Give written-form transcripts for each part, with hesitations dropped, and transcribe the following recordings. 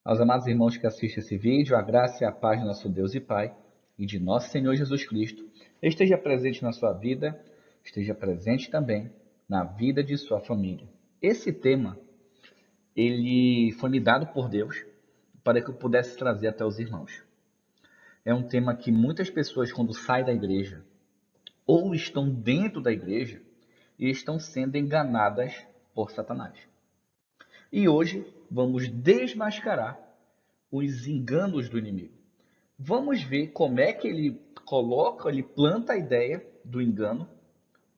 Aos amados irmãos que assistem esse vídeo, a graça e a paz de nosso Deus e Pai e de nosso Senhor Jesus Cristo esteja presente na sua vida, esteja presente também na vida de sua família. Esse tema, ele foi me dado por Deus para que eu pudesse trazer até os irmãos. É um tema que muitas pessoas, quando saem da igreja ou estão dentro da igreja, estão sendo enganadas por Satanás. E hoje vamos desmascarar os enganos do inimigo. Vamos ver como é que ele planta a ideia do engano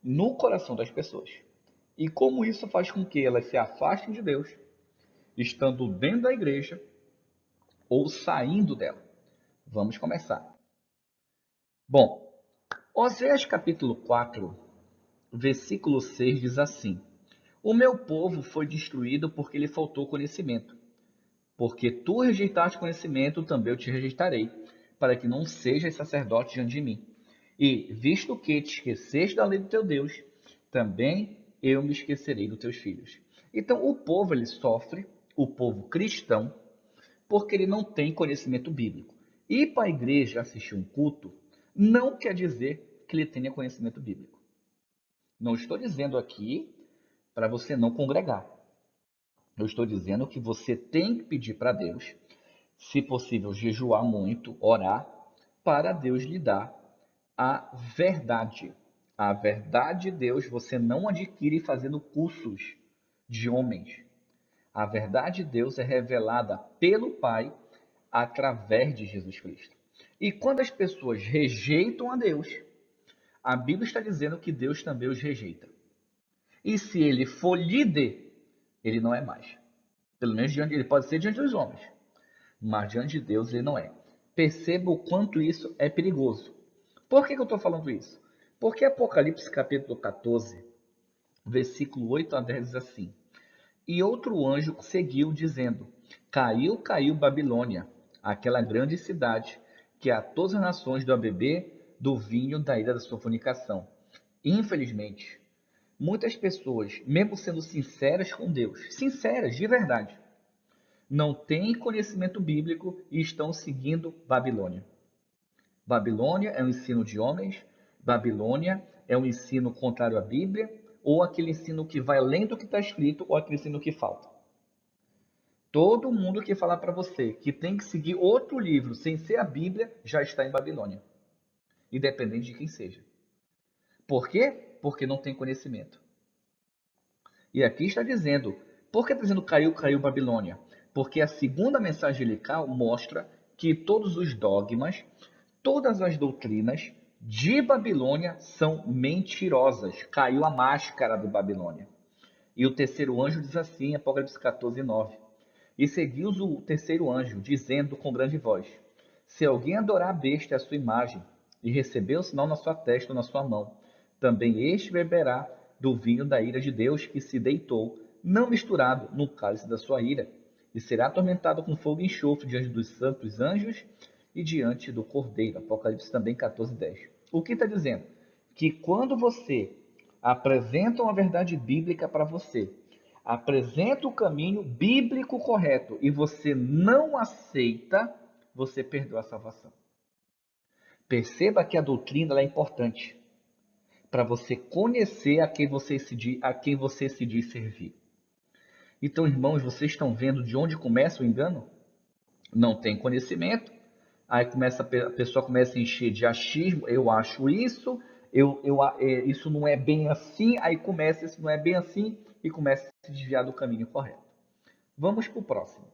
no coração das pessoas. E como isso faz com que elas se afastem de Deus, estando dentro da igreja ou saindo dela. Vamos começar. Bom, Oséias capítulo 4, versículo 6 diz assim: O meu povo foi destruído porque lhe faltou conhecimento. Porque tu rejeitaste conhecimento, também eu te rejeitarei, para que não sejas sacerdote diante de mim. E, visto que te esqueceste da lei do teu Deus, também eu me esquecerei dos teus filhos. Então, o povo ele sofre, o povo cristão, porque ele não tem conhecimento bíblico. Ir para a igreja assistir um culto não quer dizer que ele tenha conhecimento bíblico. Não estou dizendo aqui para você não congregar. Eu estou dizendo que você tem que pedir para Deus, se possível, jejuar muito, orar, para Deus lhe dar a verdade. A verdade de Deus você não adquire fazendo cursos de homens. A verdade de Deus é revelada pelo Pai através de Jesus Cristo. E quando as pessoas rejeitam a Deus, a Bíblia está dizendo que Deus também os rejeita. E se ele for líder, ele não é mais. Pelo menos ele pode ser diante dos homens, mas diante de Deus ele não é. Perceba o quanto isso é perigoso. Por que eu estou falando isso? Porque Apocalipse capítulo 14, versículo 8 a 10 diz assim: E outro anjo seguiu, dizendo: Caiu, caiu Babilônia, aquela grande cidade, que a todas as nações deu a beber do vinho da ira da sua fornicação. Infelizmente, muitas pessoas, mesmo sendo sinceras com Deus, sinceras de verdade, não têm conhecimento bíblico e estão seguindo Babilônia. Babilônia é um ensino de homens, Babilônia é um ensino contrário à Bíblia, ou aquele ensino que vai além do que está escrito, ou aquele ensino que falta. Todo mundo que falar para você que tem que seguir outro livro sem ser a Bíblia, já está em Babilônia. Independente de quem seja. Por quê? Porque não tem conhecimento. E aqui está dizendo, por que está dizendo caiu, caiu Babilônia? Porque a segunda mensagem angelical mostra que todos os dogmas, todas as doutrinas de Babilônia são mentirosas. Caiu a máscara de Babilônia. E o terceiro anjo diz assim, Apocalipse 14, 9. E seguiu-os o terceiro anjo, dizendo com grande voz: Se alguém adorar a besta e a sua imagem, e receber o sinal na sua testa ou na sua mão, também este beberá do vinho da ira de Deus que se deitou, não misturado no cálice da sua ira, e será atormentado com fogo e enxofre diante dos santos anjos e diante do Cordeiro. Apocalipse também 14, 10. O que está dizendo? Que quando você apresenta uma verdade bíblica para você, apresenta o caminho bíblico correto e você não aceita, você perdeu a salvação. Perceba que a doutrina é importante para você conhecer a quem você se diz servir. Então, irmãos, vocês estão vendo de onde começa o engano? Não tem conhecimento, aí a pessoa começa a encher de achismo, eu acho isso, isso não é bem assim, aí começa, isso não é bem assim, e começa a se desviar do caminho correto. Vamos para o próximo.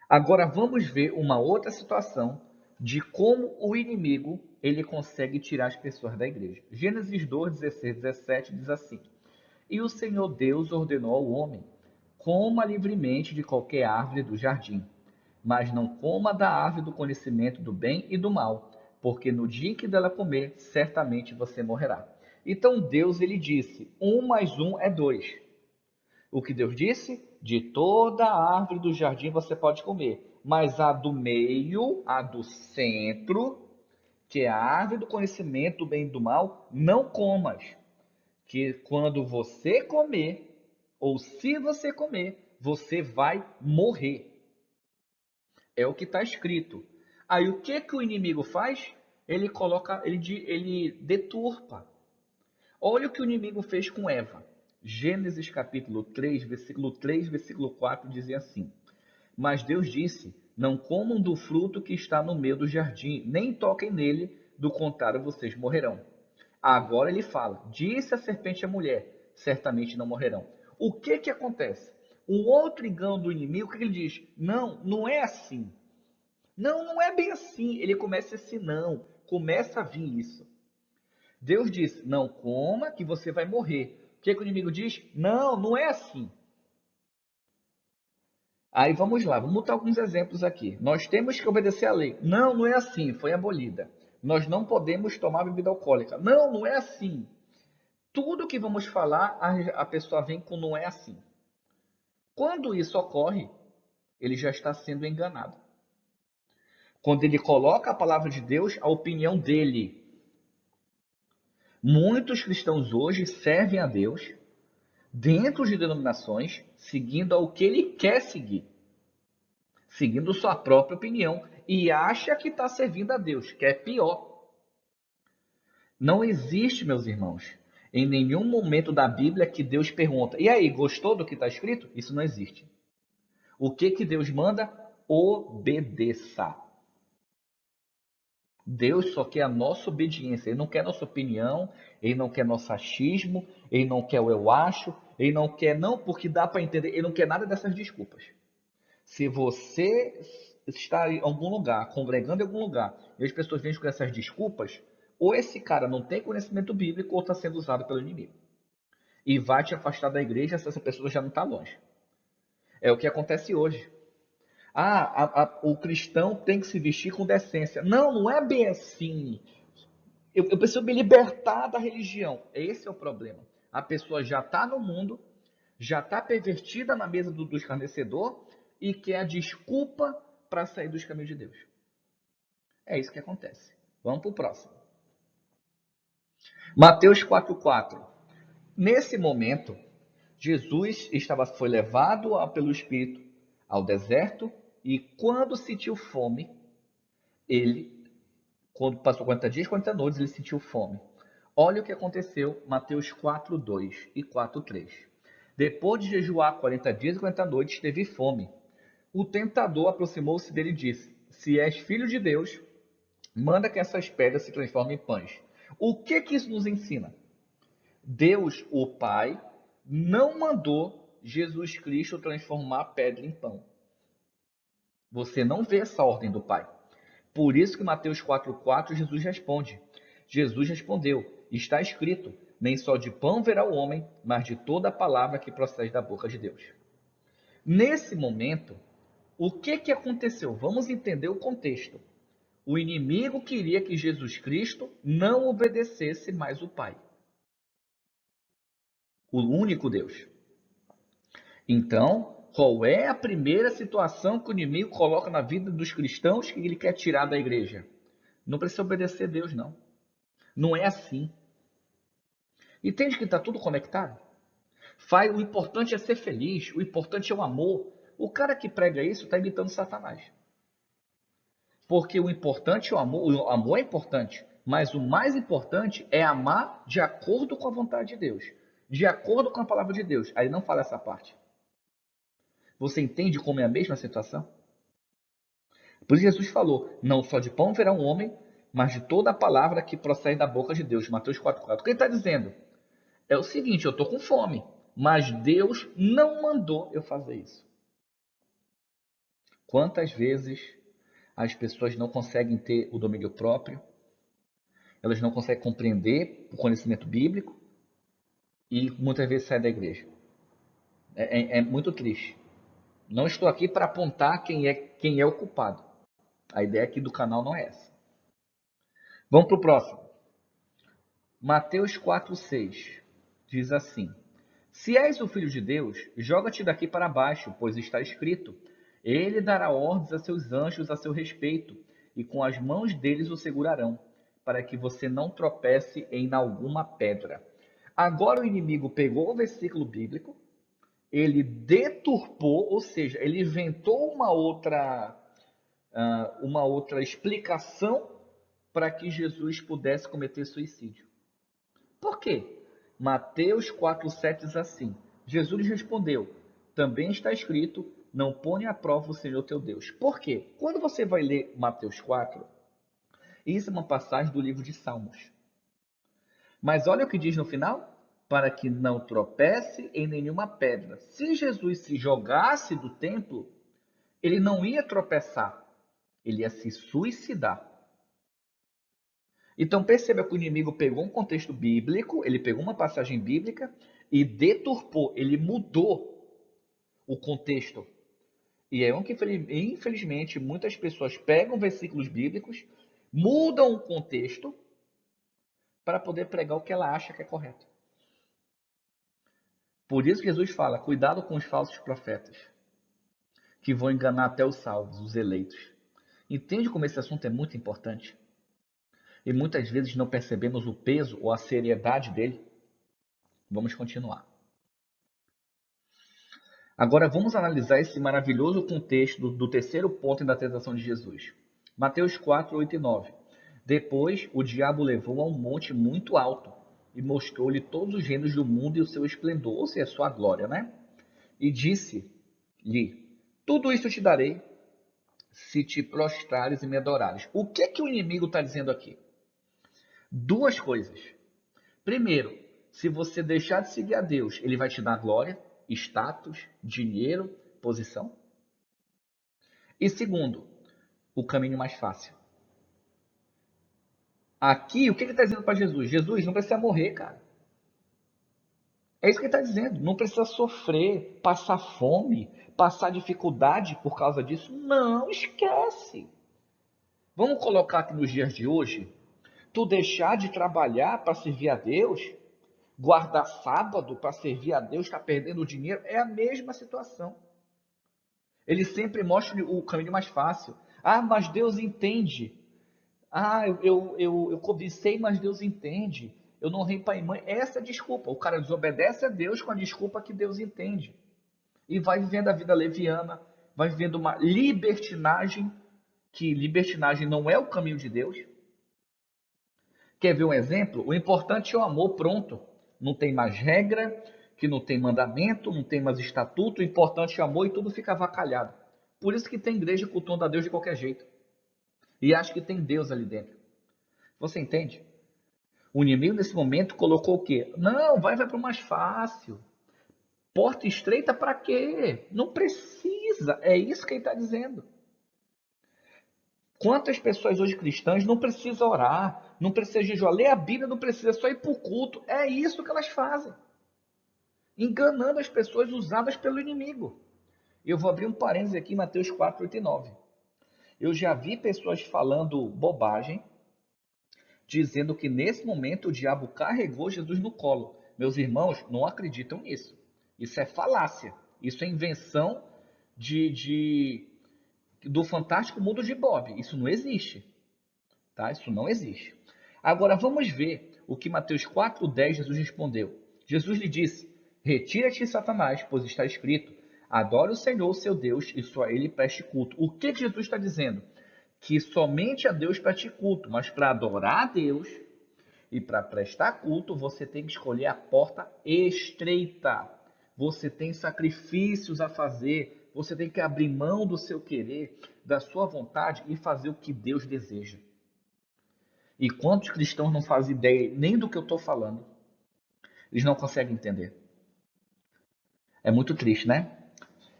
Agora vamos ver uma outra situação de como o inimigo ele consegue tirar as pessoas da igreja. Gênesis 2, 16, 17 diz assim: E o Senhor Deus ordenou ao homem: coma livremente de qualquer árvore do jardim, mas não coma da árvore do conhecimento do bem e do mal, porque no dia em que dela comer, certamente você morrerá. Então Deus ele disse: 1 mais 1 é 2. O que Deus disse? De toda a árvore do jardim você pode comer, mas a do meio, a do centro, que é a árvore do conhecimento do bem e do mal, não comas. Que quando você comer, ou se você comer, você vai morrer. É o que está escrito. Aí o que que o inimigo faz? Ele coloca, ele deturpa. Olha o que o inimigo fez com Eva. Gênesis capítulo 3, versículo 3, versículo 4 dizia assim: Mas Deus disse: Não comam do fruto que está no meio do jardim, nem toquem nele, do contrário vocês morrerão. Agora ele fala: Disse a serpente à mulher: Certamente não morrerão. O que que acontece? Um outro engano do inimigo, o que ele diz? Não, não é assim. Não, não é bem assim. Ele começa esse não, começa a vir isso. Deus diz: Não coma, que você vai morrer. O que que o inimigo diz? Não, não é assim. Aí vamos lá, vamos botar alguns exemplos aqui. Nós temos que obedecer à lei. Não, não é assim, foi abolida. Nós não podemos tomar bebida alcoólica. Não, não é assim. Tudo que vamos falar, a pessoa vem com não é assim. Quando isso ocorre, ele já está sendo enganado. Quando ele coloca a palavra de Deus, a opinião dele. Muitos cristãos hoje servem a Deus dentro de denominações, seguindo ao que ele quer seguir, seguindo sua própria opinião, e acha que está servindo a Deus, que é pior. Não existe, meus irmãos, em nenhum momento da Bíblia que Deus pergunta: e aí, gostou do que está escrito? Isso não existe. O que que Deus manda? Obedeça. Deus só quer a nossa obediência. Ele não quer nossa opinião, ele não quer nosso achismo, ele não quer o eu acho, ele não quer não porque dá para entender, ele não quer nada dessas desculpas. Se você está em algum lugar, congregando em algum lugar, e as pessoas vêm com essas desculpas, ou esse cara não tem conhecimento bíblico ou está sendo usado pelo inimigo. E vai te afastar da igreja se essa pessoa já não está longe. É o que acontece hoje. O cristão tem que se vestir com decência. Não, não é bem assim. Eu preciso me libertar da religião. Esse é o problema. A pessoa já está no mundo, já está pervertida na mesa do escarnecedor e quer a desculpa para sair dos caminhos de Deus. É isso que acontece. Vamos para o próximo. Mateus 4,4. Nesse momento, Jesus foi levado pelo Espírito ao deserto e quando sentiu fome, quando passou 40 dias, 40 noites, ele sentiu fome. Olha o que aconteceu, Mateus 4,2 e 4,3. Depois de jejuar 40 dias e 40 noites, teve fome. O tentador aproximou-se dele e disse: Se és filho de Deus, manda que essas pedras se transformem em pães. O que que isso nos ensina? Deus, o Pai, não mandou Jesus Cristo transformar pedra em pão. Você não vê essa ordem do Pai. Por isso que Mateus 4,4 Jesus respondeu, está escrito, nem só de pão verá o homem, mas de toda a palavra que procede da boca de Deus. Nesse momento, o que que aconteceu? Vamos entender o contexto. O inimigo queria que Jesus Cristo não obedecesse mais o Pai, o único Deus. Então, qual é a primeira situação que o inimigo coloca na vida dos cristãos que ele quer tirar da igreja? Não precisa obedecer a Deus, não. Não é assim. Entende que está tudo conectado? O importante é ser feliz, o importante é o amor. O cara que prega isso está imitando Satanás. Porque o importante é o amor é importante, mas o mais importante é amar de acordo com a vontade de Deus, de acordo com a palavra de Deus. Aí não fala essa parte. Você entende como é a mesma situação? Por isso Jesus falou, não só de pão verá um homem, mas de toda a palavra que procede da boca de Deus. Mateus 4,4. O que ele está dizendo? É o seguinte, eu estou com fome, mas Deus não mandou eu fazer isso. Quantas vezes as pessoas não conseguem ter o domínio próprio, elas não conseguem compreender o conhecimento bíblico e muitas vezes saem da igreja. É muito triste. Não estou aqui para apontar quem é o culpado. A ideia aqui do canal não é essa. Vamos para o próximo. Mateus 4,6 diz assim: Se és o filho de Deus, joga-te daqui para baixo, pois está escrito: Ele dará ordens a seus anjos a seu respeito, e com as mãos deles o segurarão, para que você não tropece em alguma pedra. Agora o inimigo pegou o versículo bíblico, ele deturpou, ou seja, ele inventou uma outra uma outra explicação para que Jesus pudesse cometer suicídio. Por quê? Mateus 4,7 diz assim: Jesus lhes respondeu: também está escrito, não ponha à prova o Senhor teu Deus. Por quê? Quando você vai ler Mateus 4, isso é uma passagem do livro de Salmos. Mas olha o que diz no final: para que não tropece em nenhuma pedra. Se Jesus se jogasse do templo, ele não ia tropeçar, ele ia se suicidar. Então perceba que o inimigo pegou um contexto bíblico, ele pegou uma passagem bíblica e deturpou, ele mudou o contexto. E é que, infelizmente, muitas pessoas pegam versículos bíblicos, mudam o contexto para poder pregar o que ela acha que é correto. Por isso Jesus fala, cuidado com os falsos profetas, que vão enganar até os salvos, os eleitos. Entende como esse assunto é muito importante? E muitas vezes não percebemos o peso ou a seriedade dele. Vamos continuar. Agora vamos analisar esse maravilhoso contexto do terceiro ponto da tentação de Jesus. Mateus 4, 8 e 9. Depois o diabo levou a um monte muito alto e mostrou-lhe todos os reinos do mundo e o seu esplendor, ou seja, a sua glória, né? E disse-lhe, tudo isso te darei se te prostrares e me adorares. O que o inimigo está dizendo aqui? Duas coisas. Primeiro, se você deixar de seguir a Deus, ele vai te dar glória, status, dinheiro, posição. E segundo, o caminho mais fácil. Aqui, o que ele está dizendo para Jesus? Jesus, não precisa morrer, cara. É isso que ele está dizendo. Não precisa sofrer, passar fome, passar dificuldade por causa disso. Não, esquece. Vamos colocar aqui nos dias de hoje, tu deixar de trabalhar para servir a Deus, guardar sábado para servir a Deus, está perdendo dinheiro, é a mesma situação. Ele sempre mostra o caminho mais fácil. Ah, mas Deus entende. Ah, eu cobicei, mas Deus entende. Eu não honrei pai e mãe. Essa é a desculpa. O cara desobedece a Deus com a desculpa que Deus entende. E vai vivendo a vida leviana, vai vivendo uma libertinagem, que libertinagem não é o caminho de Deus. Quer ver um exemplo? O importante é o amor, pronto. Não tem mais regra, que não tem mandamento, não tem mais estatuto. O importante é o amor e tudo fica avacalhado. Por isso que tem igreja cultuando a Deus de qualquer jeito. E acha que tem Deus ali dentro. Você entende? O inimigo nesse momento colocou o quê? Não, vai para o mais fácil. Porta estreita para quê? Não precisa. É isso que ele está dizendo. Quantas pessoas hoje cristãs não precisam orar, não precisam jejuar, ler a Bíblia, não precisa só ir para o culto. É isso que elas fazem. Enganando as pessoas usadas pelo inimigo. Eu vou abrir um parênteses aqui em Mateus 4, 8 e 9. Eu já vi pessoas falando bobagem, dizendo que nesse momento o diabo carregou Jesus no colo. Meus irmãos não acreditam nisso. Isso é falácia. Isso é invenção do fantástico mundo de Bob. Isso não existe. Tá? Isso não existe. Agora vamos ver o que Mateus 4,10 Jesus respondeu. Jesus lhe disse, retira-te, Satanás, pois está escrito, adore o Senhor, seu Deus, e só a ele preste culto. O que Jesus está dizendo? Que somente a Deus preste culto, mas para adorar a Deus e para prestar culto, você tem que escolher a porta estreita. Você tem sacrifícios a fazer, você tem que abrir mão do seu querer, da sua vontade e fazer o que Deus deseja. E quantos cristãos não fazem ideia nem do que eu estou falando? Eles não conseguem entender. É muito triste, né?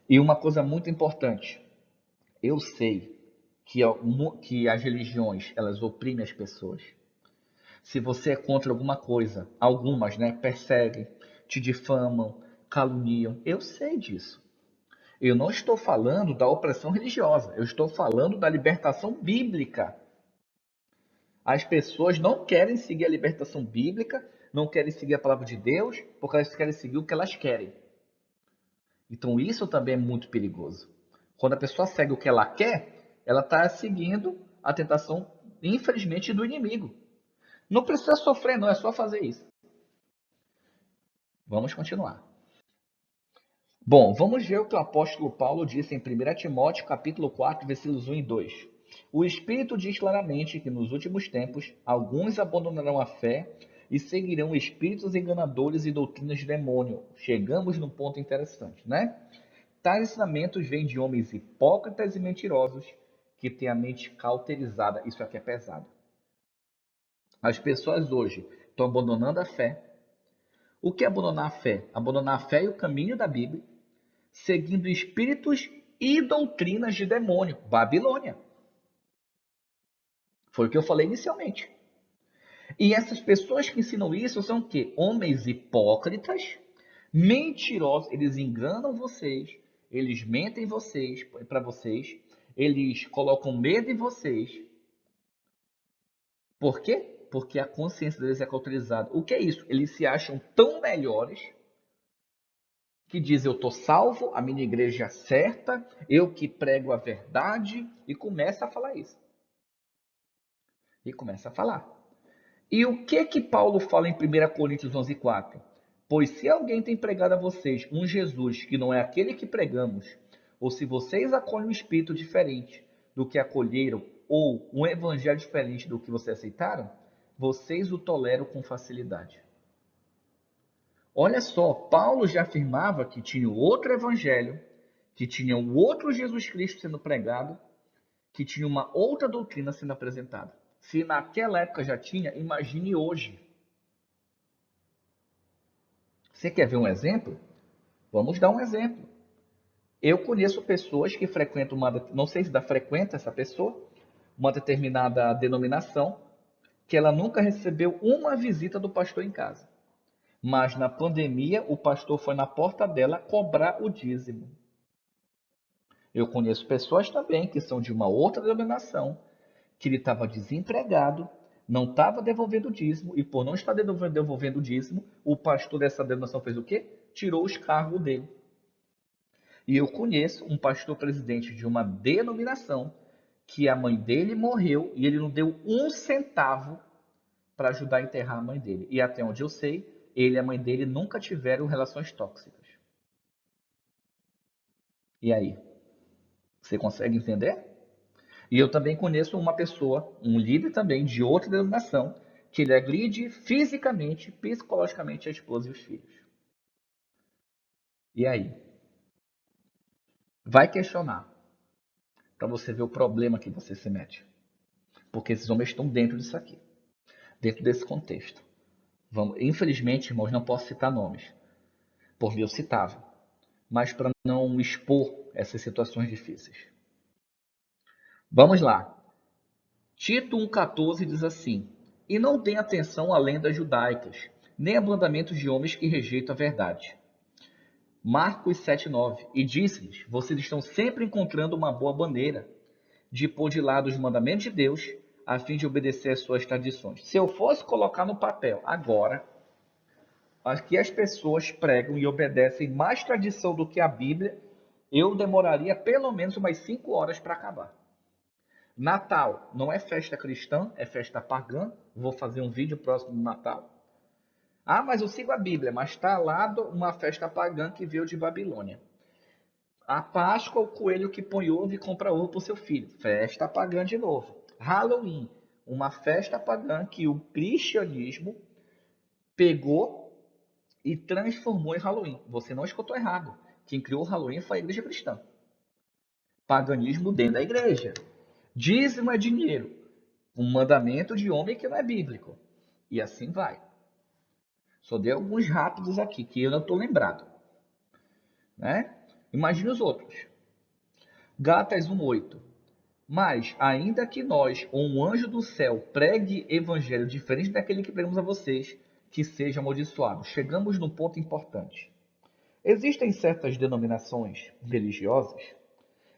E uma coisa muito importante. Eu sei que as religiões, elas oprimem as pessoas. Se você é contra alguma coisa, algumas, né, perseguem, te difamam, caluniam. Eu sei disso. Eu não estou falando da opressão religiosa. Eu estou falando da libertação bíblica. As pessoas não querem seguir a libertação bíblica, não querem seguir a palavra de Deus, porque elas querem seguir o que elas querem. Então isso também é muito perigoso. Quando a pessoa segue o que ela quer, ela está seguindo a tentação, infelizmente, do inimigo. Não precisa sofrer, não, é só fazer isso. Vamos continuar. Bom, vamos ver o que o apóstolo Paulo disse em 1 Timóteo, capítulo 4, versículos 1 e 2. O Espírito diz claramente que nos últimos tempos alguns abandonarão a fé e seguirão espíritos enganadores e doutrinas de demônio. Chegamos num ponto interessante, né? Tais ensinamentos vêm de homens hipócritas e mentirosos que têm a mente cauterizada. Isso aqui é pesado. As pessoas hoje estão abandonando a fé. O que é abandonar a fé? Abandonar a fé e o caminho da Bíblia, seguindo espíritos e doutrinas de demônio. Babilônia. Foi o que eu falei inicialmente. E essas pessoas que ensinam isso são o quê? Homens hipócritas, mentirosos. Eles enganam vocês, eles mentem vocês para vocês, eles colocam medo em vocês. Por quê? Porque a consciência deles é cauterizada. O que é isso? Eles se acham tão melhores que dizem: eu estou salvo, a minha igreja é certa, eu que prego a verdade, e começa a falar isso. E começa a falar. E o que Paulo fala em 1 Coríntios 11:4? Pois se alguém tem pregado a vocês um Jesus que não é aquele que pregamos, ou se vocês acolhem um espírito diferente do que acolheram, ou um evangelho diferente do que vocês aceitaram, vocês o toleram com facilidade. Olha só, Paulo já afirmava que tinha outro evangelho, que tinha um outro Jesus Cristo sendo pregado, que tinha uma outra doutrina sendo apresentada. Se naquela época já tinha, imagine hoje. Você quer ver um exemplo? Vamos dar um exemplo. Eu conheço pessoas que frequentam não sei se dá frequenta essa pessoa, uma determinada denominação, que ela nunca recebeu uma visita do pastor em casa. Mas na pandemia, o pastor foi na porta dela cobrar o dízimo. Eu conheço pessoas também que são de uma outra denominação, que ele estava desempregado, não estava devolvendo o dízimo, e por não estar devolvendo o dízimo, o pastor dessa denominação fez o quê? Tirou os cargos dele. E eu conheço um pastor presidente de uma denominação que a mãe dele morreu e ele não deu um centavo para ajudar a enterrar a mãe dele. E até onde eu sei, ele e a mãe dele nunca tiveram relações tóxicas. E aí? Você consegue entender? E eu também conheço uma pessoa, um líder também de outra denominação, que ele agride fisicamente, psicologicamente a esposa e os filhos. E aí? Vai questionar para você ver o problema que você se mete. Porque esses homens estão dentro disso aqui, dentro desse contexto. Infelizmente, irmãos, não posso citar nomes, por mim eu citava, mas para não expor essas situações difíceis. Vamos lá. Tito 1,14 diz assim: e não deem atenção a lendas judaicas, nem a mandamentos de homens que rejeitam a verdade. Marcos 7,9: e disse-lhes: vocês estão sempre encontrando uma boa maneira de pôr de lado os mandamentos de Deus, a fim de obedecer às suas tradições. Se eu fosse colocar no papel agora, aqui as pessoas pregam e obedecem mais tradição do que a Bíblia, eu demoraria pelo menos umas 5 horas para acabar. Natal não é festa cristã, é festa pagã. Vou fazer um vídeo próximo do Natal. Ah, mas eu sigo a Bíblia, mas está lá uma festa pagã que veio de Babilônia. A Páscoa, o coelho que põe ovo e compra ovo para o seu filho. Festa pagã de novo. Halloween, uma festa pagã que o cristianismo pegou e transformou em Halloween. Você não escutou errado. Quem criou o Halloween foi a igreja cristã. Paganismo dentro da igreja. Dízimo é dinheiro. Um mandamento de homem que não é bíblico. E assim vai. Só dei alguns rápidos aqui, que eu não estou lembrado. Né? Imagine os outros. Gálatas 1,8. Mas, ainda que nós, ou um anjo do céu, pregue evangelho diferente daquele que pregamos a vocês, que seja amaldiçoado. Chegamos num ponto importante. Existem certas denominações religiosas,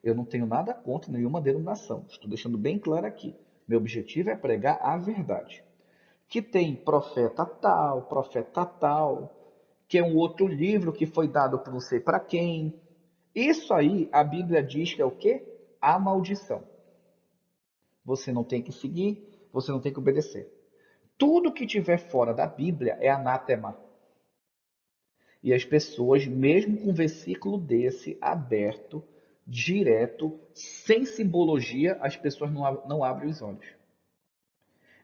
eu não tenho nada contra nenhuma denominação, estou deixando bem claro aqui. Meu objetivo é pregar a verdade. Que tem profeta tal, que é um outro livro que foi dado por não sei para quem. Isso aí, a Bíblia diz que é o quê? A maldição. Você não tem que seguir, você não tem que obedecer. Tudo que tiver fora da Bíblia é anátema. E as pessoas, mesmo com um versículo desse aberto, direto, sem simbologia, as pessoas não abrem os olhos.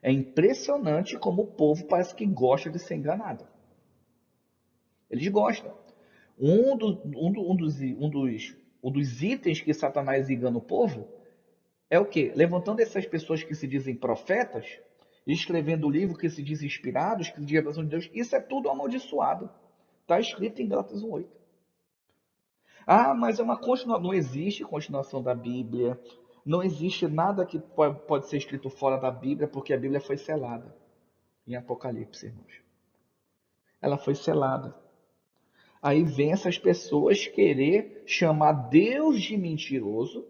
É impressionante como o povo parece que gosta de ser enganado. Eles gostam. Um dos itens que Satanás engana o povo é o quê? Levantando essas pessoas que se dizem profetas, escrevendo livros que se dizem inspirados, que dizem a revelação de Deus. Isso é tudo amaldiçoado. Está escrito em Gálatas 1:8. Ah, mas é uma continuação. Não existe continuação da Bíblia. Não existe nada que pode ser escrito fora da Bíblia, porque a Bíblia foi selada. Em Apocalipse, irmãos. Ela foi selada. Aí vem essas pessoas querer chamar Deus de mentiroso,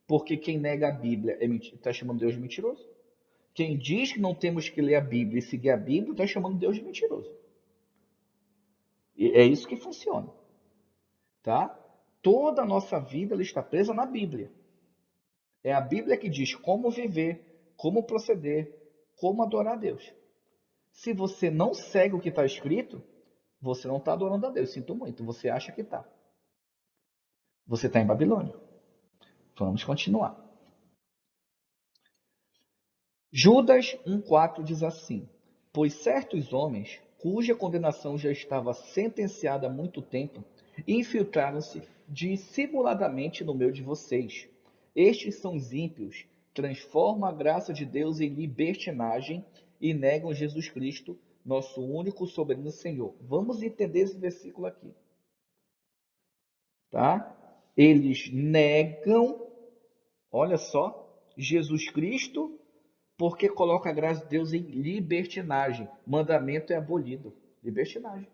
porque quem nega a Bíblia está chamando Deus de mentiroso. Quem diz que não temos que ler a Bíblia e seguir a Bíblia está chamando Deus de mentiroso. E é isso que funciona. Tá? Toda a nossa vida ela está presa na Bíblia. É a Bíblia que diz como viver, como proceder, como adorar a Deus. Se você não segue o que está escrito, você não está adorando a Deus. Sinto muito, você acha que está. Você está em Babilônia. Vamos continuar. Judas 1,4 diz assim: Pois certos homens, cuja condenação já estava sentenciada há muito tempo, infiltraram-se dissimuladamente no meio de vocês. Estes são os ímpios, transformam a graça de Deus em libertinagem e negam Jesus Cristo, nosso único soberano Senhor. Vamos entender esse versículo aqui. Tá? Eles negam, olha só, Jesus Cristo, porque coloca a graça de Deus em libertinagem. Mandamento é abolido. Libertinagem.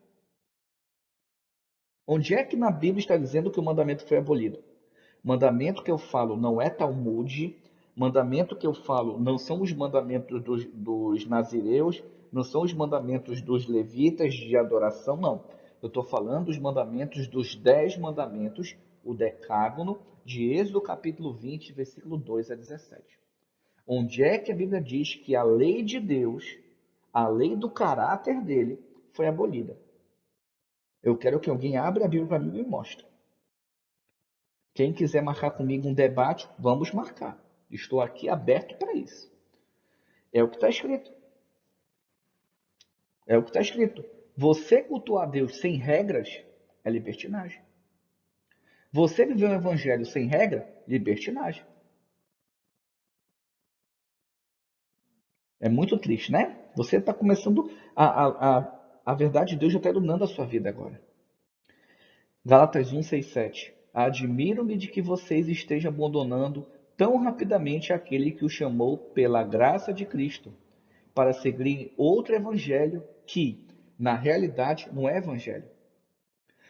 Onde é que na Bíblia está dizendo que o mandamento foi abolido? Mandamento que eu falo não é Talmud. Mandamento que eu falo não são os mandamentos dos nazireus, não são os mandamentos dos levitas de adoração, não. Eu estou falando dos mandamentos dos 10 mandamentos, o decágono, de Êxodo capítulo 20, versículo 2 a 17. Onde é que a Bíblia diz que a lei de Deus, a lei do caráter dele, foi abolida? Eu quero que alguém abra a Bíblia para mim e me mostre. Quem quiser marcar comigo um debate, vamos marcar. Estou aqui aberto para isso. É o que está escrito. É o que está escrito. Você cultuar a Deus sem regras é libertinagem. Você viver um evangelho sem regra, libertinagem. É muito triste, né? Você está começando a verdade de Deus já está iluminando a sua vida agora. Gálatas 1, 6, 7. Admiro-me de que vocês estejam abandonando tão rapidamente aquele que o chamou pela graça de Cristo, para seguirem outro evangelho que, na realidade, não é evangelho.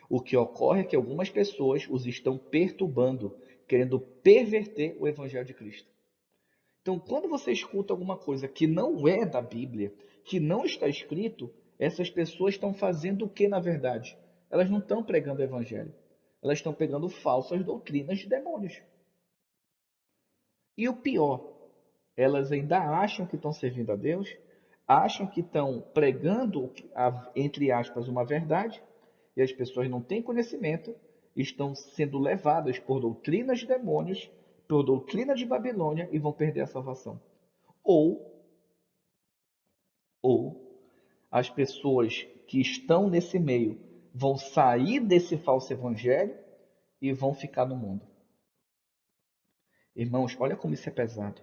O que ocorre é que algumas pessoas os estão perturbando, querendo perverter o evangelho de Cristo. Então, quando você escuta alguma coisa que não é da Bíblia, que não está escrito, essas pessoas estão fazendo o que na verdade? Elas não estão pregando o evangelho. Elas estão pegando falsas doutrinas de demônios. E o pior, elas ainda acham que estão servindo a Deus, acham que estão pregando, entre aspas, uma verdade, e as pessoas não têm conhecimento, estão sendo levadas por doutrinas de demônios, por doutrina de Babilônia e vão perder a salvação. Ou as pessoas que estão nesse meio vão sair desse falso evangelho e vão ficar no mundo. Irmãos, olha como isso é pesado.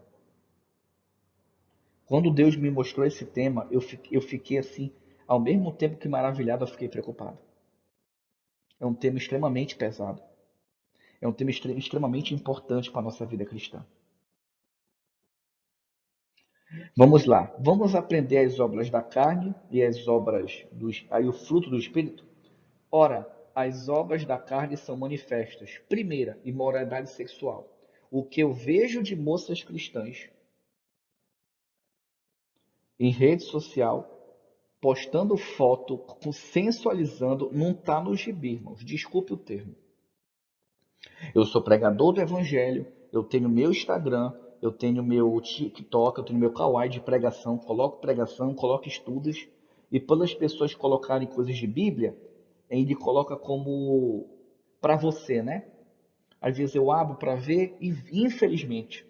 Quando Deus me mostrou esse tema, eu fiquei assim, ao mesmo tempo que maravilhado, eu fiquei preocupado. É um tema extremamente pesado. É um tema extremamente importante para a nossa vida cristã. Vamos lá. Vamos aprender as obras da carne e as obras aí o fruto do Espírito? Ora, as obras da carne são manifestas. Primeira, imoralidade sexual. O que eu vejo de moças cristãs em rede social, postando foto, sensualizando, não está no gibi, irmãos. Desculpe o termo. Eu sou pregador do evangelho, eu tenho meu Instagram, eu tenho meu TikTok, eu tenho meu Kawaii de pregação, coloco estudos, e pelas pessoas colocarem coisas de Bíblia, Ele coloca como para você, né? Às vezes eu abro para ver e, infelizmente,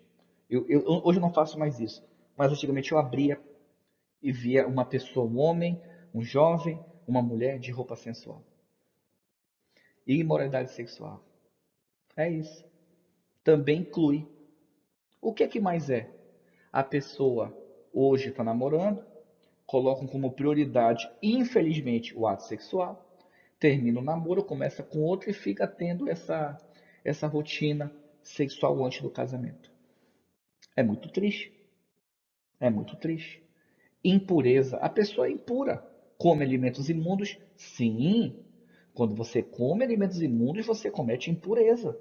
hoje eu não faço mais isso, mas antigamente eu abria e via uma pessoa, um homem, um jovem, uma mulher de roupa sensual. E imoralidade sexual. É isso. Também inclui. O que é que mais é? A pessoa hoje está namorando, colocam como prioridade, infelizmente, o ato sexual, termina o namoro, começa com outro e fica tendo essa rotina sexual antes do casamento. É muito triste. É muito triste. Impureza. A pessoa é impura. Come alimentos imundos? Sim. Quando você come alimentos imundos, você comete impureza.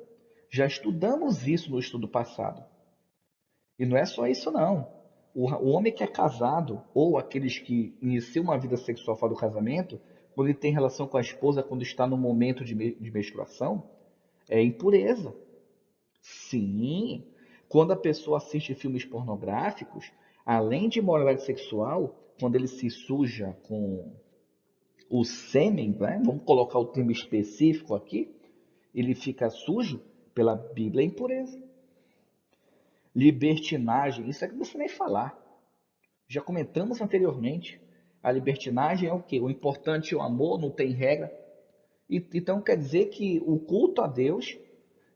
Já estudamos isso no estudo passado. E não é só isso, não. O homem que é casado, ou aqueles que iniciam uma vida sexual fora do casamento, quando ele tem relação com a esposa, quando está no momento de menstruação, é impureza. Sim. Quando a pessoa assiste filmes pornográficos, além de imoralidade sexual, quando ele se suja com o sêmen, né? Vamos colocar o termo específico aqui, ele fica sujo pela Bíblia é impureza. Libertinagem, isso é que não precisa nem falar. Já comentamos anteriormente. A libertinagem é o quê? O importante é o amor, não tem regra. Então quer dizer que o culto a Deus,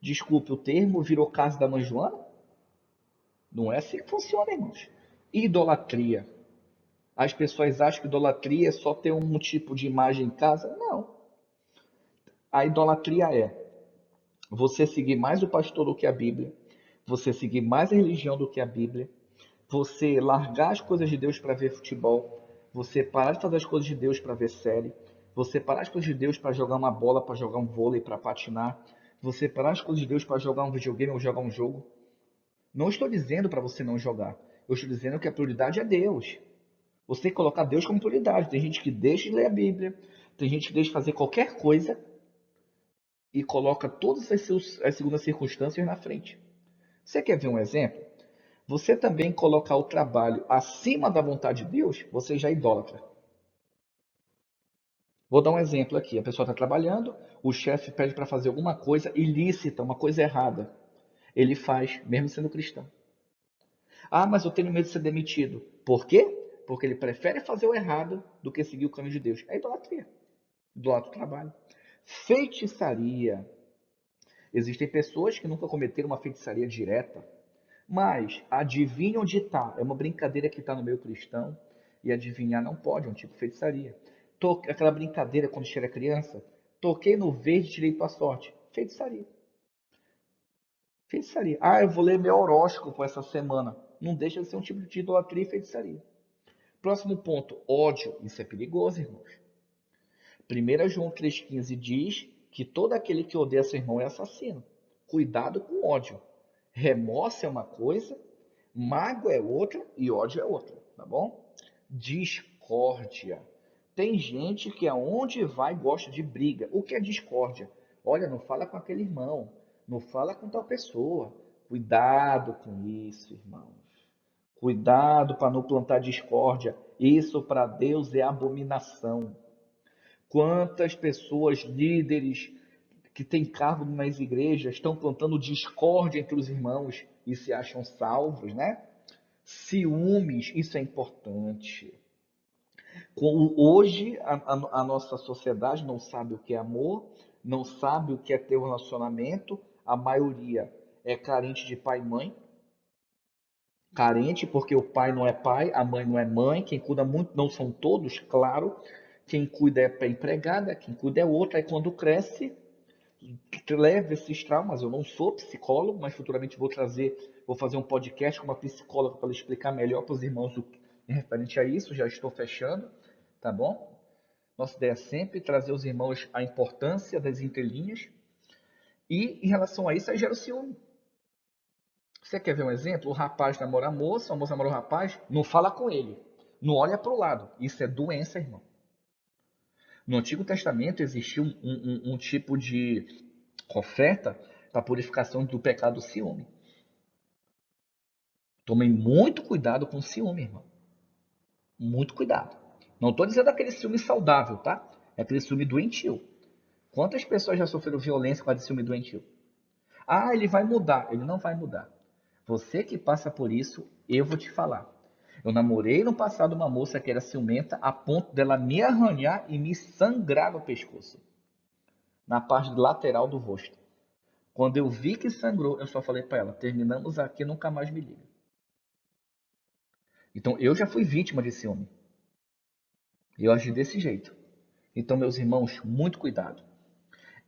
desculpe o termo, virou casa da mãe Joana? Não é assim que funciona, irmãos. Idolatria. As pessoas acham que idolatria é só ter um tipo de imagem em casa. Não. A idolatria é você seguir mais o pastor do que a Bíblia, você seguir mais a religião do que a Bíblia, você largar as coisas de Deus para ver futebol, você parar de fazer as coisas de Deus para ver série, você parar as coisas de Deus para jogar uma bola, para jogar um vôlei, para patinar, você parar as coisas de Deus para jogar um videogame ou jogar um jogo. Não estou dizendo para você não jogar. Eu estou dizendo que a prioridade é Deus. Você tem que colocar Deus como prioridade. Tem gente que deixa de ler a Bíblia, tem gente que deixa de fazer qualquer coisa e coloca todas as segundas circunstâncias na frente. Você quer ver um exemplo? Você também colocar o trabalho acima da vontade de Deus, você já é idólatra. Vou dar um exemplo aqui. A pessoa está trabalhando, o chefe pede para fazer alguma coisa ilícita, uma coisa errada. Ele faz, mesmo sendo cristão. Ah, mas eu tenho medo de ser demitido. Por quê? Porque ele prefere fazer o errado do que seguir o caminho de Deus. É idolatria. Idolatra o trabalho. Feitiçaria. Existem pessoas que nunca cometeram uma feitiçaria direta, mas adivinha onde está. É uma brincadeira que está no meio cristão e adivinhar não pode, é um tipo de feitiçaria. Aquela brincadeira quando a gente era criança, toquei no verde e tirei tua sorte. Feitiçaria. Feitiçaria. Ah, eu vou ler meu horóscopo essa semana. Não deixa de ser um tipo de idolatria e feitiçaria. Próximo ponto, ódio. Isso é perigoso, irmãos. 1 João 3,15 diz que todo aquele que odeia seu irmão é assassino. Cuidado com ódio. Remorso é uma coisa, mágoa é outra e ódio é outra, tá bom? Discórdia. Tem gente que aonde vai gosta de briga. O que é discórdia? Olha, não fala com aquele irmão, não fala com tal pessoa. Cuidado com isso, irmãos. Cuidado para não plantar discórdia. Isso para Deus é abominação. Quantas pessoas, líderes que têm cargo nas igrejas, estão plantando discórdia entre os irmãos e se acham salvos, né? Ciúmes, isso é importante. Hoje, a nossa sociedade não sabe o que é amor, não sabe o que é ter um relacionamento. A maioria é carente de pai e mãe. Carente porque o pai não é pai, a mãe não é mãe. Quem cuida muito, não são todos, claro. Quem cuida é a empregada, quem cuida é outra. Aí quando cresce, leva esses traumas. Eu não sou psicólogo, mas futuramente vou fazer um podcast com uma psicóloga para explicar melhor para os irmãos em referente a isso. Já estou fechando, tá bom? Nossa ideia é sempre trazer aos irmãos a importância das entrelinhas. E em relação a isso, aí gera o ciúme. Você quer ver um exemplo? O rapaz namora a moça namora o rapaz, não fala com ele, não olha para o lado. Isso é doença, irmão. No Antigo Testamento existiu um tipo de oferta para purificação do pecado do ciúme. Tomem muito cuidado com o ciúme, irmão. Muito cuidado. Não estou dizendo aquele ciúme saudável, tá? É aquele ciúme doentio. Quantas pessoas já sofreram violência com esse ciúme doentio? Ah, ele vai mudar. Ele não vai mudar. Você que passa por isso, eu vou te falar. Eu namorei no passado uma moça que era ciumenta a ponto dela me arranhar e me sangrar no pescoço, na parte lateral do rosto. Quando eu vi que sangrou, eu só falei para ela: terminamos aqui, nunca mais me liga. Então eu já fui vítima de ciúme. E eu agi desse jeito. Então, meus irmãos, muito cuidado.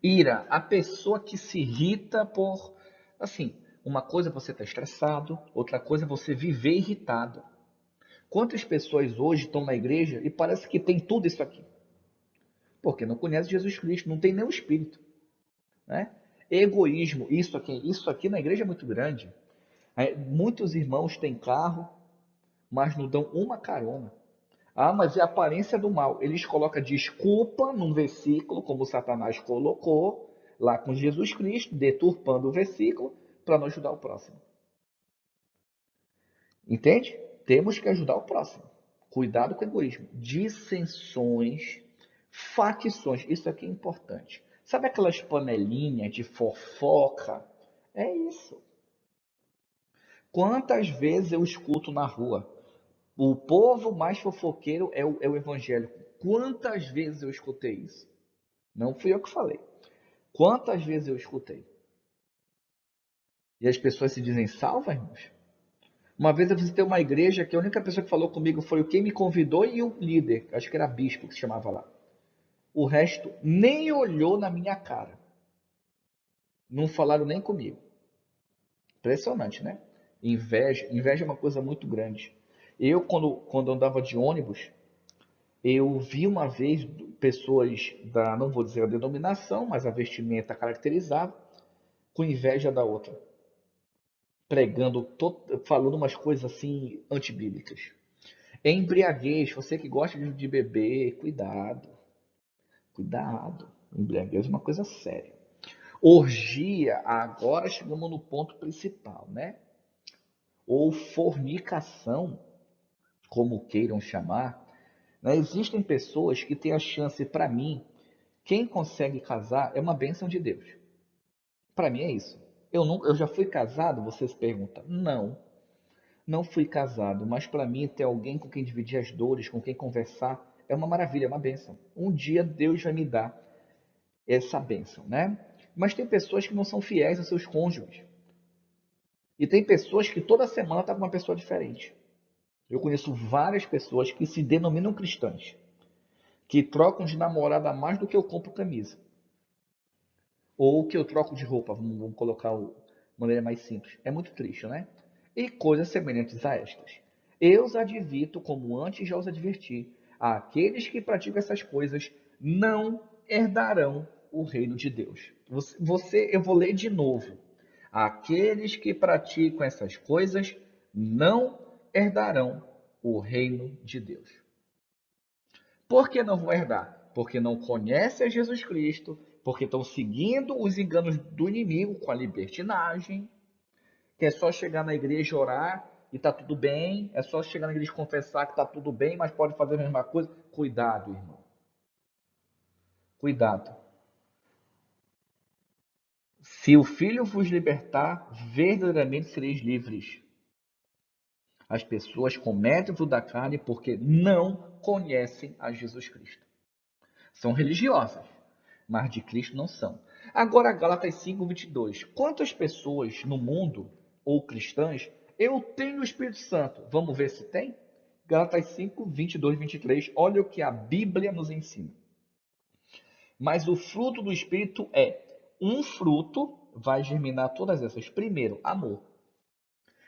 Ira, a pessoa que se irrita por, assim, uma coisa é você estar estressado, outra coisa é você viver irritado. Quantas pessoas hoje estão na igreja e parece que tem tudo isso aqui? Porque não conhece Jesus Cristo, não tem nem o Espírito, né? Egoísmo, isso aqui na igreja é muito grande. Muitos irmãos têm carro, mas não dão uma carona. Ah, mas é a aparência do mal. Eles colocam desculpa num versículo, como Satanás colocou lá com Jesus Cristo, deturpando o versículo para não ajudar o próximo. Entende? Temos que ajudar o próximo. Cuidado com o egoísmo. Dissensões, facções, isso aqui é importante. Sabe aquelas panelinhas de fofoca? É isso. Quantas vezes eu escuto na rua? O povo mais fofoqueiro é o evangélico. Quantas vezes eu escutei isso? Não fui eu que falei. Quantas vezes eu escutei? E as pessoas se dizem salvas, irmãos? Uma vez eu visitei uma igreja que a única pessoa que falou comigo foi o quem me convidou e o líder, acho que era bispo que se chamava lá. O resto nem olhou na minha cara. Não falaram nem comigo. Impressionante, né? Inveja é uma coisa muito grande. Eu, quando andava de ônibus, eu vi uma vez pessoas não vou dizer a denominação, mas a vestimenta caracterizava, com inveja da outra, pregando, falando umas coisas assim antibíblicas. Embriaguez, você que gosta de beber, cuidado, cuidado. Embriaguez é uma coisa séria. Orgia, agora chegamos no ponto principal, né? Ou fornicação, como queiram chamar, né? Existem pessoas que têm a chance, para mim, quem consegue casar é uma bênção de Deus. Para mim é isso. Eu já fui casado, você se pergunta. Não, não fui casado, mas para mim ter alguém com quem dividir as dores, com quem conversar, é uma maravilha, é uma bênção. Um dia Deus vai me dar essa bênção, né? Mas tem pessoas que não são fiéis aos seus cônjuges. E tem pessoas que toda semana estão com uma pessoa diferente. Eu conheço várias pessoas que se denominam cristãs, que trocam de namorada mais do que eu compro camisa. Ou que eu troco de roupa, vamos colocar de maneira mais simples. É muito triste, né? E coisas semelhantes a estas. Eu os advirto, como antes já os adverti, aqueles que praticam essas coisas não herdarão o reino de Deus. Eu vou ler de novo. Aqueles que praticam essas coisas não herdarão o reino de Deus. Por que não vão herdar? Porque não conhecem a Jesus Cristo, porque estão seguindo os enganos do inimigo com a libertinagem, que é só chegar na igreja orar e tá tudo bem, é só chegar na igreja confessar que tá tudo bem, mas pode fazer a mesma coisa. Cuidado, irmão. Cuidado. Se o Filho vos libertar, verdadeiramente sereis livres. As pessoas cometem o da carne porque não conhecem a Jesus Cristo. São religiosas, mas de Cristo não são. Agora, Gálatas 5:22. Quantas pessoas no mundo, ou cristãs, eu tenho o Espírito Santo? Vamos ver se tem? Gálatas 5:22, 23. Olha o que a Bíblia nos ensina. Mas o fruto do Espírito é um fruto, vai germinar todas essas. Primeiro, amor.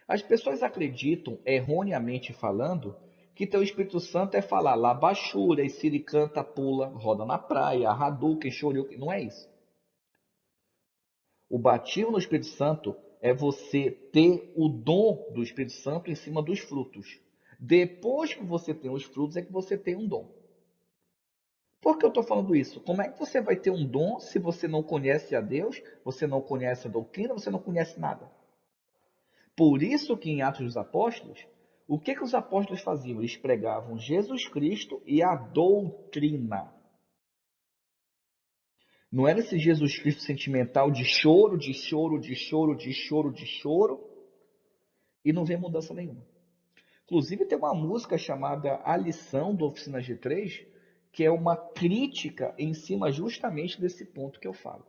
As pessoas acreditam, erroneamente falando, que teu Espírito Santo é falar labachura, e canta, pula, roda na praia, Hadouken, Shoryuken. Não é isso. O batismo no Espírito Santo é você ter o dom do Espírito Santo em cima dos frutos. Depois que você tem os frutos, é que você tem um dom. Por que eu estou falando isso? Como é que você vai ter um dom se você não conhece a Deus, você não conhece a doutrina, você não conhece nada? Por isso que em Atos dos Apóstolos, o que os apóstolos faziam? Eles pregavam Jesus Cristo e a doutrina. Não era esse Jesus Cristo sentimental de choro, de choro, de choro, de choro, de choro, e não vê mudança nenhuma. Inclusive tem uma música chamada A Lição, do Oficina G3, que é uma crítica em cima justamente desse ponto que eu falo.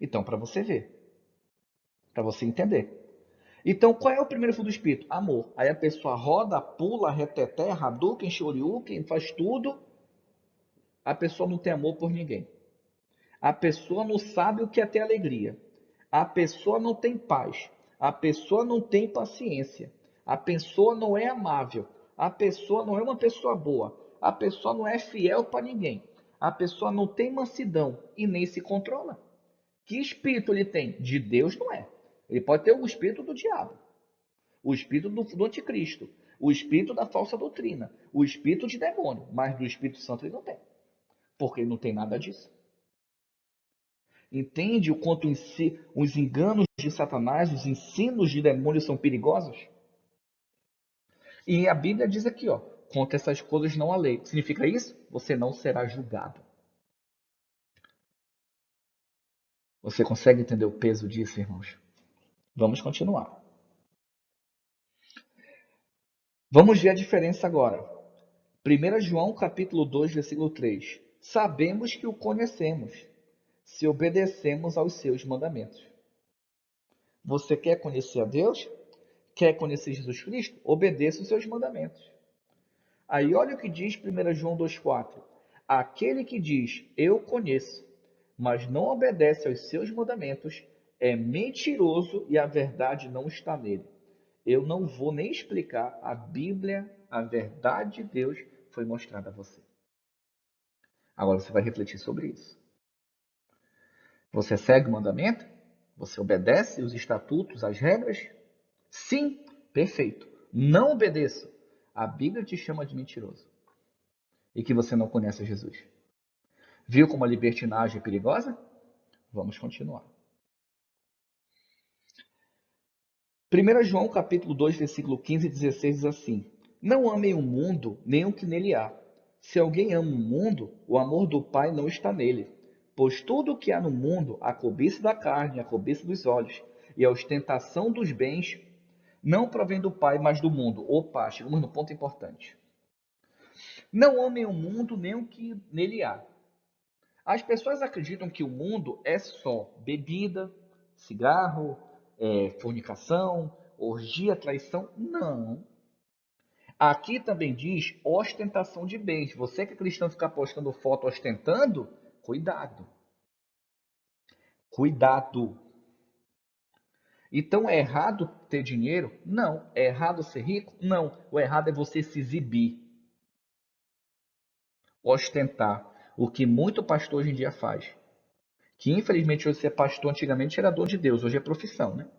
Então, para você ver, para você entender. Então, qual é o primeiro fruto do Espírito? Amor. Aí a pessoa roda, pula, reteté, Hadouken, Shoryuken, faz tudo. A pessoa não tem amor por ninguém. A pessoa não sabe o que é ter alegria. A pessoa não tem paz. A pessoa não tem paciência. A pessoa não é amável. A pessoa não é uma pessoa boa. A pessoa não é fiel para ninguém. A pessoa não tem mansidão e nem se controla. Que espírito ele tem? De Deus não é. Ele pode ter o espírito do diabo, o espírito do anticristo, o espírito da falsa doutrina, o espírito de demônio, mas do Espírito Santo ele não tem, porque ele não tem nada disso. Entende o quanto os enganos de Satanás, os ensinos de demônios são perigosos? E a Bíblia diz aqui, ó, contra essas coisas não há lei. Significa isso? Você não será julgado. Você consegue entender o peso disso, irmãos? Vamos continuar. Vamos ver a diferença agora. 1 João capítulo 2, versículo 3. Sabemos que o conhecemos, se obedecemos aos seus mandamentos. Você quer conhecer a Deus? Quer conhecer Jesus Cristo? Obedeça os seus mandamentos. Aí olha o que diz 1 João 2,4. Aquele que diz, eu conheço, mas não obedece aos seus mandamentos, é mentiroso e a verdade não está nele. Eu não vou nem explicar, a Bíblia, a verdade de Deus foi mostrada a você. Agora você vai refletir sobre isso. Você segue o mandamento? Você obedece os estatutos, as regras? Sim, perfeito. Não obedeço. A Bíblia te chama de mentiroso. E que você não conhece Jesus. Viu como a libertinagem é perigosa? Vamos continuar. 1 João capítulo 2, versículo 15 e 16 diz assim: Não amem o mundo, nem o que nele há. Se alguém ama o mundo, o amor do Pai não está nele. Pois tudo o que há no mundo, a cobiça da carne, a cobiça dos olhos e a ostentação dos bens, não provém do Pai, mas do mundo. Opa, chegamos no ponto importante. Não amem o mundo, nem o que nele há. As pessoas acreditam que o mundo é só bebida, cigarro, fornicação, orgia, traição. Não. Aqui também diz ostentação de bens. Você que é cristão ficar postando foto ostentando, cuidado. Cuidado. Então é errado ter dinheiro? Não. É errado ser rico? Não. O errado é você se exibir. Ostentar. O que muito pastor hoje em dia faz. Que infelizmente hoje ser pastor antigamente era dor de Deus, hoje é profissão, né?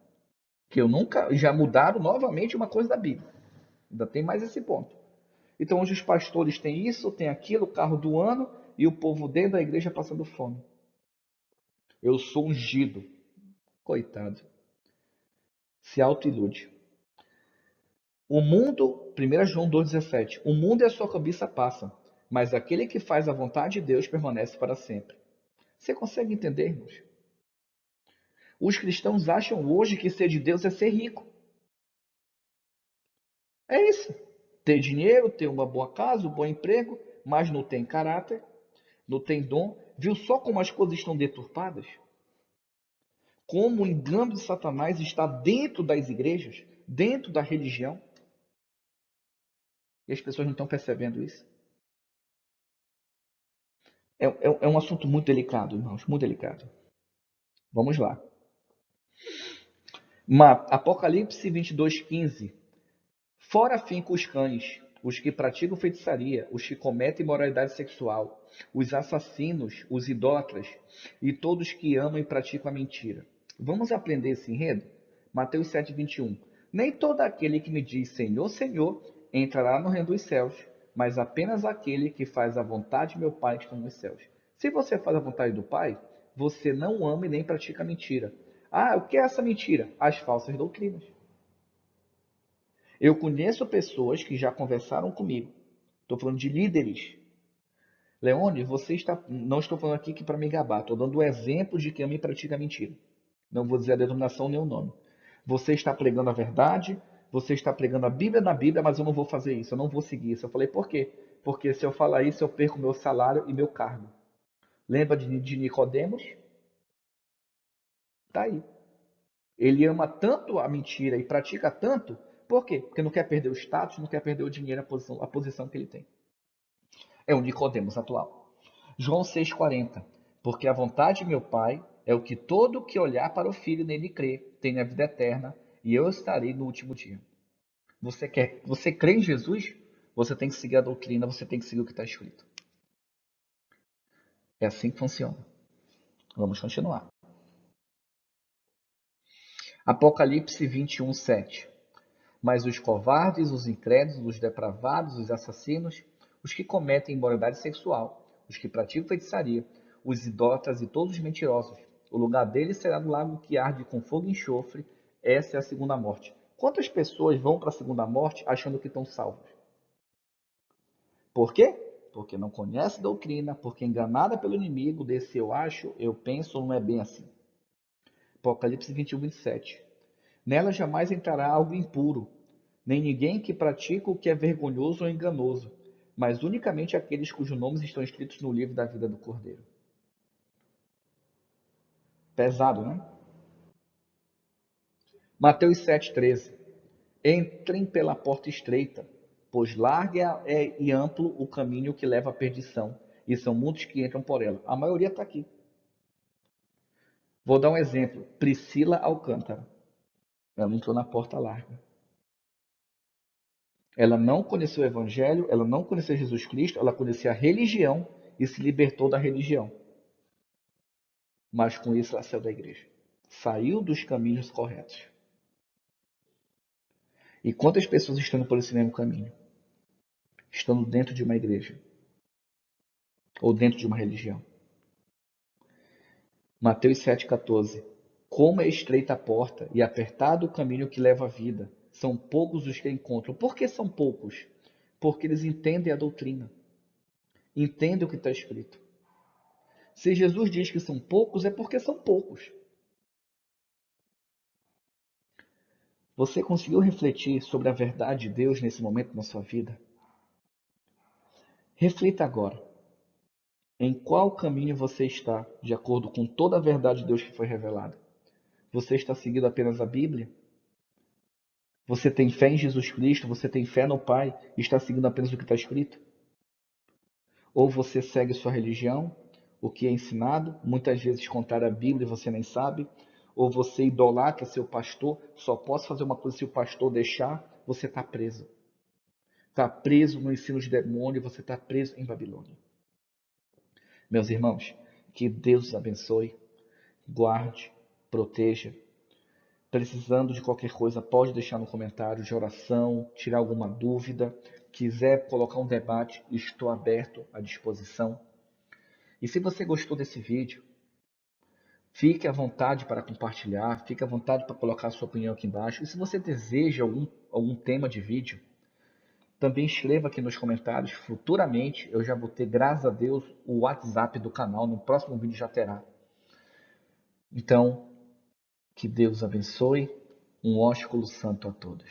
Que eu nunca, já mudaram novamente uma coisa da Bíblia. Ainda tem mais esse ponto. Então hoje os pastores têm isso, têm aquilo, o carro do ano, e o povo dentro da igreja passando fome. Eu sou ungido. Coitado. Se autoilude. O mundo, 1 João 2,17, o mundo e a sua cobiça passam, mas aquele que faz a vontade de Deus permanece para sempre. Você consegue entender, irmãos? Os cristãos acham hoje que ser de Deus é ser rico. É isso. Ter dinheiro, ter uma boa casa, um bom emprego, mas não tem caráter, não tem dom. Viu só como as coisas estão deturpadas? Como o engano de Satanás está dentro das igrejas, dentro da religião. E as pessoas não estão percebendo isso. É um assunto muito delicado, irmãos, muito delicado. Vamos lá. Apocalipse 22:15. Fora fincam os cães, os que praticam feitiçaria, os que cometem imoralidade sexual, os assassinos, os idólatras e todos que amam e praticam a mentira. Vamos aprender esse enredo? Mateus 7:21. Nem todo aquele que me diz Senhor, Senhor, entrará no reino dos céus, mas apenas aquele que faz a vontade de meu Pai que está nos céus. Se você faz a vontade do Pai, você não ama e nem pratica a mentira. Ah, o que é essa mentira? As falsas doutrinas. Eu conheço pessoas que já conversaram comigo. Estou falando de líderes. Leone, você está. Não estou falando aqui que para me gabar, estou dando o exemplo de quem me pratica mentira. Não vou dizer a denominação nem o nome. Você está pregando a verdade, você está pregando a Bíblia na Bíblia, mas eu não vou fazer isso, eu não vou seguir isso. Eu falei, por quê? Porque se eu falar isso, eu perco meu salário e meu cargo. Lembra de Nicodemos? Tá aí. Ele ama tanto a mentira e pratica tanto, por quê? Porque não quer perder o status, não quer perder o dinheiro, a posição que ele tem. É o Nicodemos atual. João 6,40. Porque a vontade de meu Pai é o que todo que olhar para o Filho nele crê, tem a vida eterna, e eu estarei no último dia. Você crê em Jesus? Você tem que seguir a doutrina, você tem que seguir o que está escrito. É assim que funciona. Vamos continuar. Apocalipse 21, 7. Mas os covardes, os incrédulos, os depravados, os assassinos, os que cometem imoralidade sexual, os que praticam feitiçaria, os idólatras e todos os mentirosos, o lugar deles será no lago que arde com fogo e enxofre. Essa é a segunda morte. Quantas pessoas vão para a segunda morte achando que estão salvos? Por quê? Porque não conhece doutrina, porque enganada pelo inimigo, desse eu acho, eu penso, não é bem assim. Apocalipse 21, 27. Nela jamais entrará algo impuro, nem ninguém que pratica o que é vergonhoso ou enganoso, mas unicamente aqueles cujos nomes estão escritos no livro da vida do Cordeiro. Pesado, né? Mateus 7,13. Entrem pela porta estreita, pois larga e amplo o caminho que leva à perdição, e são muitos que entram por ela. A maioria está aqui. Vou dar um exemplo. Priscila Alcântara. Ela entrou na porta larga. Ela não conheceu o Evangelho, ela não conheceu Jesus Cristo, ela conhecia a religião e se libertou da religião. Mas com isso ela saiu da igreja. Saiu dos caminhos corretos. E quantas pessoas estão por esse mesmo caminho? Estando dentro de uma igreja. Ou dentro de uma religião. Mateus 7,14. Como é estreita a porta e apertado o caminho que leva à vida. São poucos os que encontram. Por que são poucos? Porque eles entendem a doutrina. Entendem o que está escrito. Se Jesus diz que são poucos, é porque são poucos. Você conseguiu refletir sobre a verdade de Deus nesse momento na sua vida? Reflita agora. Em qual caminho você está, de acordo com toda a verdade de Deus que foi revelada? Você está seguindo apenas a Bíblia? Você tem fé em Jesus Cristo? Você tem fé no Pai e está seguindo apenas o que está escrito? Ou você segue sua religião, o que é ensinado, muitas vezes contrário à Bíblia e você nem sabe? Ou você idolatra seu pastor, só posso fazer uma coisa se o pastor deixar, você está preso. Está preso no ensino de demônio, você está preso em Babilônia. Meus irmãos, que Deus os abençoe, guarde, proteja. Precisando de qualquer coisa, pode deixar no comentário de oração, tirar alguma dúvida. Quiser colocar um debate, estou aberto à disposição. E se você gostou desse vídeo, fique à vontade para compartilhar, fique à vontade para colocar a sua opinião aqui embaixo. E se você deseja algum tema de vídeo, também escreva aqui nos comentários. Futuramente eu já vou ter, graças a Deus, o WhatsApp do canal. No próximo vídeo já terá. Então, que Deus abençoe. Um ósculo santo a todos.